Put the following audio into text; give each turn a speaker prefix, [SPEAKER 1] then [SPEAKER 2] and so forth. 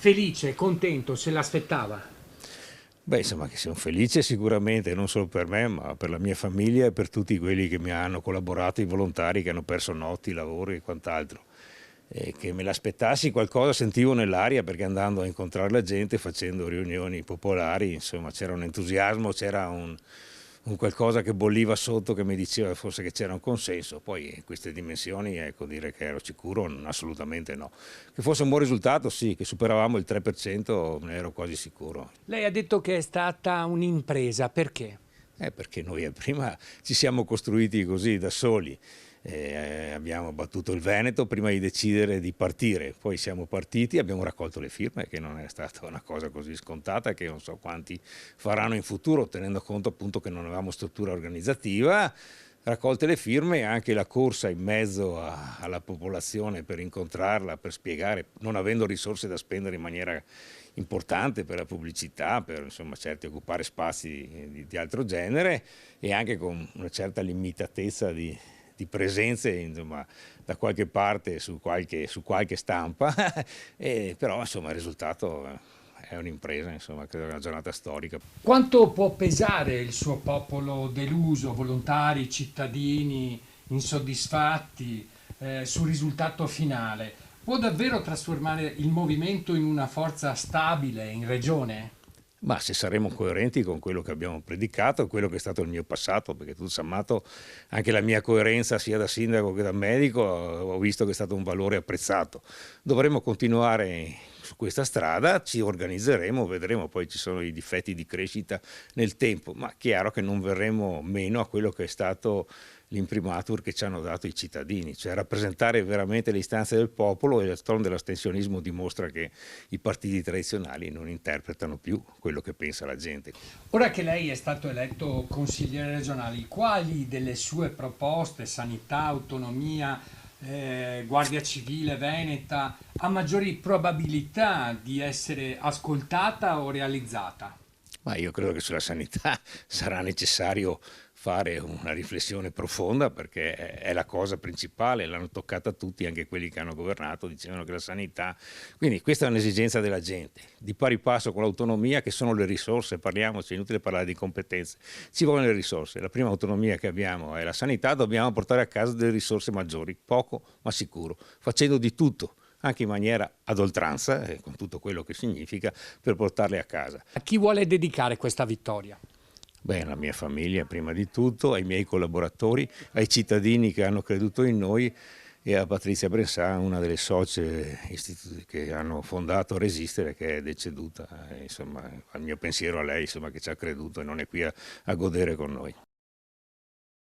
[SPEAKER 1] Felice, contento, se l'aspettava.
[SPEAKER 2] Beh, insomma, che sono felice sicuramente, non solo per me, ma per la mia famiglia e per tutti quelli che mi hanno collaborato, i volontari che hanno perso notti, lavori e quant'altro. E che me l'aspettassi qualcosa sentivo nell'aria perché andando a incontrare la gente, facendo riunioni popolari, insomma, c'era un entusiasmo, c'era un qualcosa che bolliva sotto che mi diceva forse che c'era un consenso. Poi in queste dimensioni, ecco, dire che ero sicuro, assolutamente no. Che fosse un buon risultato, sì, che superavamo il 3%, ne ero quasi sicuro.
[SPEAKER 1] Lei ha detto che è stata un'impresa, perché?
[SPEAKER 2] Perché noi prima ci siamo costruiti così da soli. Abbiamo battuto il Veneto prima di decidere di partire, poi siamo partiti, abbiamo raccolto le firme, che non è stata una cosa così scontata, che non so quanti faranno in futuro, tenendo conto appunto che non avevamo struttura organizzativa. Raccolte le firme, anche la corsa in mezzo alla popolazione per incontrarla, per spiegare, non avendo risorse da spendere in maniera importante per la pubblicità, per insomma, certi occupare spazi di altro genere e anche con una certa limitatezza di presenze insomma, da qualche parte su qualche stampa, però insomma, il risultato è un'impresa, insomma, credo che è una giornata storica.
[SPEAKER 1] Quanto può pesare il suo popolo deluso, volontari, cittadini, insoddisfatti, sul risultato finale? Può davvero trasformare il movimento in una forza stabile in regione?
[SPEAKER 2] Ma se saremo coerenti con quello che abbiamo predicato, quello che è stato il mio passato, perché tutto sommato anche la mia coerenza sia da sindaco che da medico ho visto che è stato un valore apprezzato. Dovremo continuare su questa strada, ci organizzeremo, vedremo, poi ci sono i difetti di crescita nel tempo, ma chiaro che non verremo meno a quello che è stato l'imprimatur che ci hanno dato i cittadini, cioè rappresentare veramente le istanze del popolo e d'altronde l'astensionismo dimostra che i partiti tradizionali non interpretano più quello che pensa la gente.
[SPEAKER 1] Ora che lei è stato eletto consigliere regionale, quali delle sue proposte, sanità, autonomia, Guardia Civile Veneta, ha maggiori probabilità di essere ascoltata o realizzata?
[SPEAKER 2] Ma io credo che sulla sanità sarà necessario fare una riflessione profonda perché è la cosa principale, l'hanno toccata tutti, anche quelli che hanno governato, dicevano che la sanità... Quindi questa è un'esigenza della gente, di pari passo con l'autonomia che sono le risorse, parliamoci, è inutile parlare di competenze, ci vogliono le risorse, la prima autonomia che abbiamo è la sanità, dobbiamo portare a casa delle risorse maggiori, poco ma sicuro, facendo di tutto anche in maniera ad oltranza, con tutto quello che significa, per portarle a casa.
[SPEAKER 1] A chi vuole dedicare questa vittoria?
[SPEAKER 2] Beh, alla mia famiglia prima di tutto, ai miei collaboratori, ai cittadini che hanno creduto in noi e a Patrizia Brensà, una delle socie che hanno fondato Resistere, che è deceduta. Insomma, al mio pensiero a lei, insomma, che ci ha creduto e non è qui a godere con noi.